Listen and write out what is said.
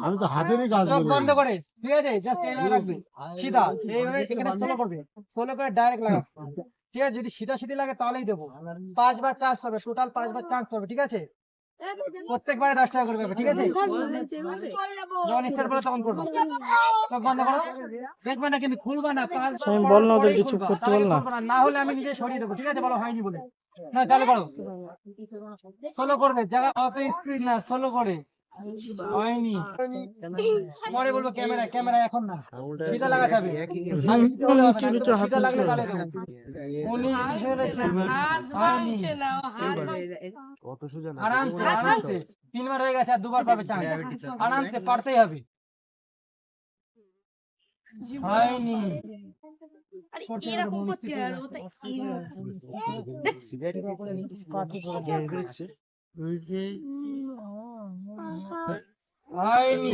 আমি তো হাতে নিয়ে কাজ চোখ করি। বন্ধ করে, ঠিক আছে, জাস্ট এইভাবে রাখবে সিধা, এইভাবে এখানে সোলো করবে, সোলো করে ডাইরেক্ট লাগাবে, ঠিক আছে। যদি সিধা সিধি লাগে তাহলেই দেবো। 5 বার চান্স পাবে, টোটাল 5 বার চান্স পাবে, ঠিক আছে। প্রত্যেকবারে 10 টাকা করে পাবে, ঠিক আছে। যখন স্টার্ট করো তখন করবো। চোখ বন্ধ করো, দেখবে না কিন্তু খুলবা না, কাজ আমি বল না ওদের পরেই কিছু খুলবা, করতে তার আগে বল না। খুলবা না, না হলে আমি নিজে সরিয়ে দেবো, ঠিক আছে। বলো হয়নি বলে, না তাহলে বলো সোলো করবে, জায়গা অত স্পিড না, সোলো করে হয়নি পরে বলবো ক্যামেরা, ক্যামেরা এখন না, সিধা লাগাতে হবে, আগে কিছু বলতে হবে না, কিছু একদম হাত সিধা লাগলে নিচু তাহলে দেবো। উনি পিছনে হয়নি, কত সোজা না। আরামসে আরামসে 3 বার হয়ে গেছে, আর 2 বার পাবে চান্স, আরামসে পারতেই হবে। হয়নি হয়নি।